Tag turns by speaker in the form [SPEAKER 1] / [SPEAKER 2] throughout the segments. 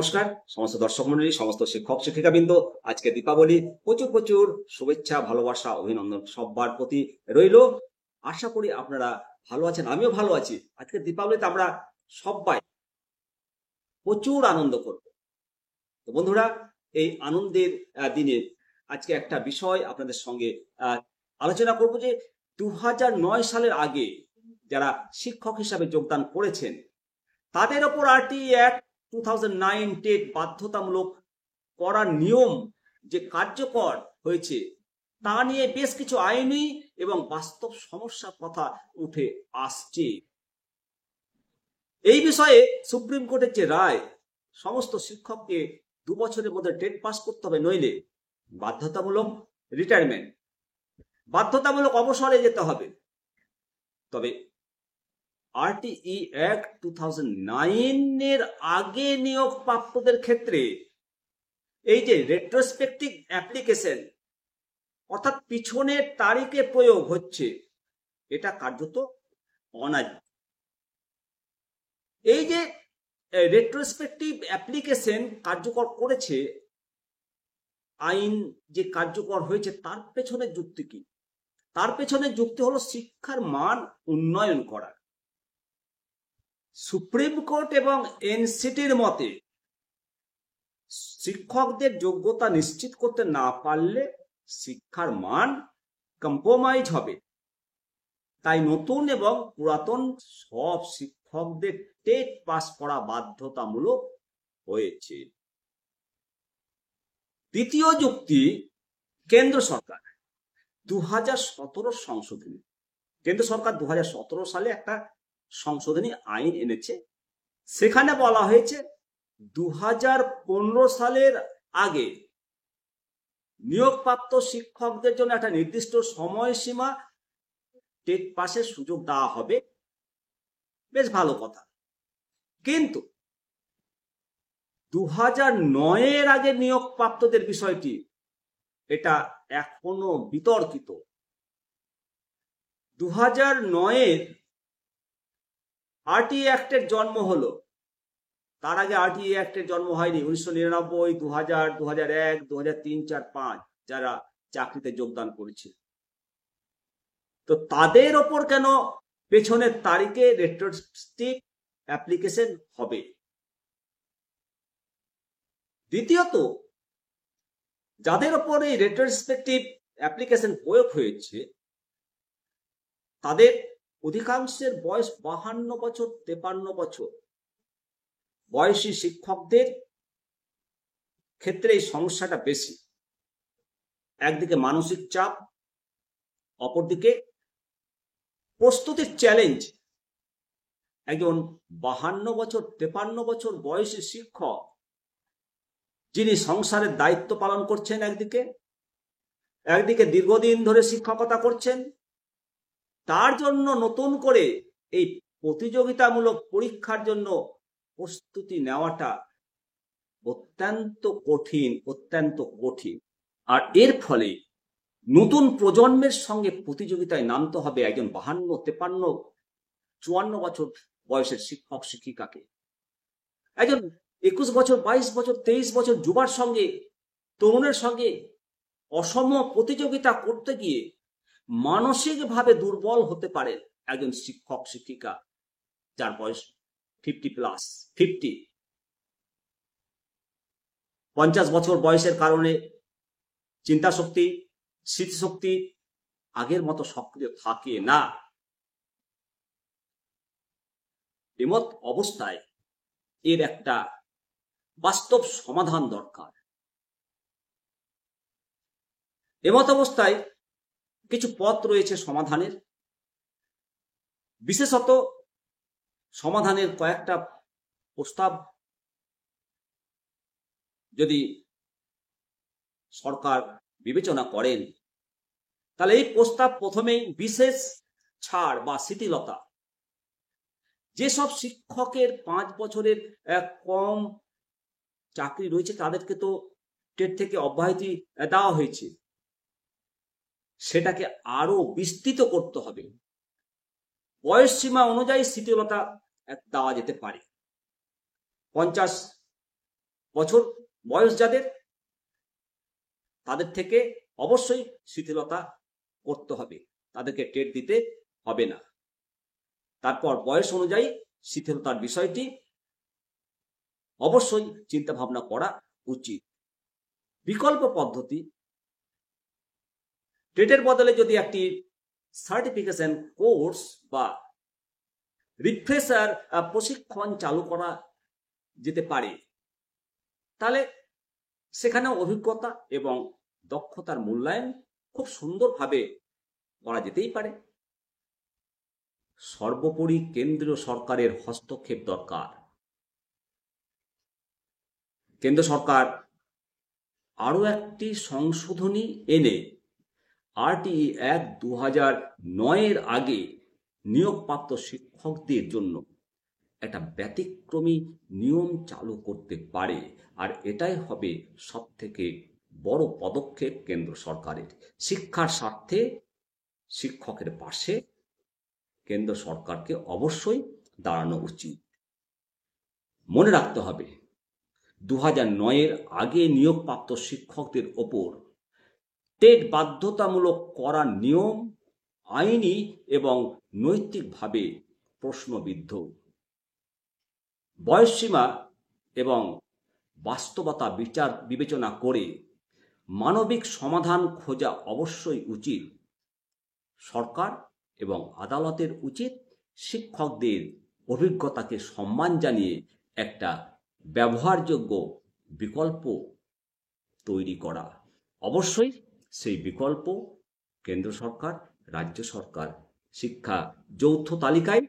[SPEAKER 1] নমস্কার সমস্ত দর্শক মন্ডলী, সমস্ত শিক্ষক শিক্ষিকাবৃন্দ। আজকে দীপাবলি, প্রচুর প্রচুর শুভেচ্ছা, ভালোবাসা, অভিনন্দন সবার প্রতি রইল। আশা করি আপনারা ভালো আছেন, আমিও ভালো আছি। আজকে দীপাবলিতে আমরা সবাই প্রচুর আনন্দ করব। তো বন্ধুরা, এই আনন্দের দিনে আজকে একটা বিষয় আপনাদের সঙ্গে আলোচনা করব যে 2009 সালের আগে যারা শিক্ষক হিসাবে যোগদান করেছেন তাদের ওপর RTE অ্যাক্ট 2009 টেট বাধ্যতামূলক করার নিয়ম যে কার্যকর হয়েছে তা নিয়ে বেশ কিছু আইনি এবং বাস্তব সমস্যার কথা উঠে আসছে। এই বিষয়ে সুপ্রিম কোর্টের যে রায়, সমস্ত শিক্ষককে 2 বছরের মধ্যে টেট পাস করতে হবে, নইলে বাধ্যতামূলক রিটায়ারমেন্ট, বাধ্যতামূলক অবসরে যেতে হবে। তবে RTE অ্যাক্ট 2009 এর আগে নিয়োগ প্রাপ্তদের ক্ষেত্রে এই যে রেট্রোস্পেক্টিভ অ্যাপ্লিকেশন অর্থাৎ পিছনের তারিখে প্রয়োগ হচ্ছে, এটা কার্যত অনার্য। এই যে রেট্রোস্পেক্টিভ অ্যাপ্লিকেশন কার্যকর করেছে, আইন যে কার্যকর হয়েছে, তার পেছনে যুক্তি কি? তার পেছনে যুক্তি হলো শিক্ষার মান উন্নয়ন করা। সুপ্রিম কোর্ট এবং এনসিটির মতে শিক্ষকদের যোগ্যতা নিশ্চিত করতে না পারলে শিক্ষার মান কম্প্রোমাইজ হবে। তাই নতুন এবং পুরাতন সব শিক্ষকদের টেট পাস করা বাধ্যতামূলক হয়েছে। দ্বিতীয় যুক্তি, কেন্দ্র সরকার 2017 সংশোধনী। কেন্দ্র সরকার 2017 সালে একটা সংশোধনী আইন এনেছে। সেখানে বলা হয়েছে 2015 সালের আগে নিয়োগপ্রাপ্ত শিক্ষকদের জন্য একটা নির্দিষ্ট সময়সীমা টেট পাসের সুযোগ দেওয়া হবে। বেশ ভালো কথা, কিন্তু 2009 আগে নিয়োগপ্রাপ্তদের বিষয়টি এটা এখনো বিতর্কিত। 2009 RTE অ্যাক্টের জন্ম হলো, তার আগে RTE অ্যাক্টের জন্ম হয়নি। 1999, 2000, 2001, 2003, 4, 5 যারা চাকরিতে যোগদান করেছে, তো তাদের ওপর কেন পেছনের তারিখে রেট্রোস্পেক্টিভ অ্যাপ্লিকেশন হবে? দ্বিতীয়ত, যাদের ওপর এই রেট্রোস্পেক্টিভ অ্যাপ্লিকেশন প্রয়োগ হয়েছে তাদের অধিকাংশের বয়স 52 বছর, 53 বছর বয়সী শিক্ষকদের ক্ষেত্রে এই সমস্যাটা বেশি। একদিকে মানসিক চাপ, অপরদিকে প্রস্তুতির চ্যালেঞ্জ। একজন 52 বছর, 53 বছর বয়সী শিক্ষক যিনি সংসারের দায়িত্ব পালন করছেন, একদিকে দীর্ঘদিন ধরে শিক্ষকতা করছেন, তার জন্য নতুন করে এই প্রতিযোগিতামূলক পরীক্ষার জন্য প্রস্তুতি নেওয়াটা অত্যন্ত কঠিন। আর এর ফলে নতুন প্রজন্মের সঙ্গে প্রতিযোগিতায় নামতে হবে একজন 52, 53, 54 বছর বয়সের শিক্ষক শিক্ষিকাকে। একজন 21 বছর, 22 বছর, 23 বছর যুবার সঙ্গে, তরুণের সঙ্গে অসম প্রতিযোগিতা করতে গিয়ে মানসিকভাবে দুর্বল হতে পারেন একজন শিক্ষক শিক্ষিকা যার বয়স 50+, 50 বছর বয়সের কারণে চিন্তা শক্তি, স্মৃতিশক্তি আগের মতো সক্রিয় থাকে না। এমত অবস্থায় এর একটা বাস্তব সমাধান দরকার। এমত অবস্থায় কিছু পথ রয়েছে সমাধানের। বিশেষত সমাধানের কয়েকটা প্রস্তাব যদি সরকার বিবেচনা করেন, তাহলে এই প্রস্তাব প্রথমেই বিশেষ ছাড় বা শিথিলতা। যেসব শিক্ষকের 5 বছরের কম চাকরি রয়েছে তাদেরকে তো টেট থেকে অব্যাহতি দেওয়া হয়েছে, সেটাকে আরো বিস্তৃত করতে হবে। বয়স সীমা অনুযায়ী শিথিলতা দেওয়া যেতে পারে। 50 বছর বয়স যাদের, তাদের থেকে অবশ্যই শিথিলতা করতে হবে, তাদেরকে টেট দিতে হবে না। তারপর বয়স অনুযায়ী শিথিলতার বিষয়টি অবশ্যই চিন্তা ভাবনা করা উচিত। বিকল্প পদ্ধতি, টেটের বদলে যদি একটি সার্টিফিকেশন কোর্স বা রিফ্রেশার প্রশিক্ষণ চালু করা যেতে পারে, তাহলে সেখানে অভিজ্ঞতা এবং দক্ষতার মূল্যায়ন খুব সুন্দরভাবে করা যেতেই পারে। সর্বোপরি কেন্দ্রীয় সরকারের হস্তক্ষেপ দরকার। কেন্দ্র সরকার আরও একটি সংশোধনী এনে RTE অ্যাক্ট 2009 আগে নিয়োগপ্রাপ্ত শিক্ষকদের জন্য একটা ব্যতিক্রমী নিয়ম চালু করতে পারে, আর এটাই হবে সবথেকে বড় পদক্ষেপ কেন্দ্র সরকারের। শিক্ষার স্বার্থে শিক্ষকের পাশে কেন্দ্র সরকারকে অবশ্যই দাঁড়ানো উচিত। মনে রাখতে হবে, 2009 আগে নিয়োগপ্রাপ্ত শিক্ষকদের ওপর টেট বাধ্যতামূলক করার নিয়ম আইনি এবং নৈতিকভাবে প্রশ্নবিদ্ধ। বয়সসীমা এবং বাস্তবতা বিবেচনা করে মানবিক সমাধান খোঁজা অবশ্যই উচিত। সরকার এবং আদালতের উচিত শিক্ষকদের অভিজ্ঞতাকে সম্মান জানিয়ে একটা ব্যবহারযোগ্য বিকল্প তৈরি করা। অবশ্যই সেই বিকল্প কেন্দ্র সরকার, রাজ্য সরকার শিক্ষা যৌথ তালিকায়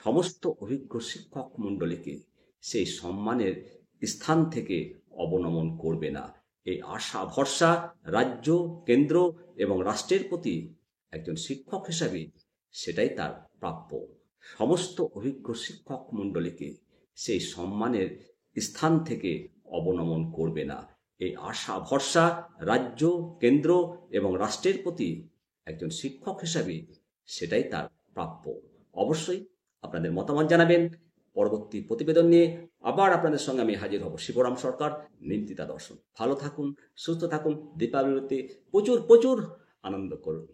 [SPEAKER 1] সমস্ত অভিজ্ঞ শিক্ষক মণ্ডলীকে সেই সম্মানের স্থান থেকে অবনমন করবে না। এই আশা ভরসা রাজ্য, কেন্দ্র এবং রাষ্ট্রের প্রতি একজন শিক্ষক হিসাবে সেটাই তার প্রাপ্য। সমস্ত অভিজ্ঞ শিক্ষক মণ্ডলীকে সেই সম্মানের স্থান থেকে অবনমন করবে না। এই আশা ভরসা রাজ্য, কেন্দ্র এবং রাষ্ট্রের প্রতি একজন শিক্ষক হিসাবে সেটাই তার প্রাপ্য। অবশ্যই আপনাদের মতামত জানাবেন। পরবর্তী প্রতিবেদন নিয়ে আবার আপনাদের সঙ্গে আমি হাজির হব। শিবরাম সরকার, নিমতিতা দর্শন। ভালো থাকুন, সুস্থ থাকুন। দীপাবলিতে প্রচুর আনন্দ করুন।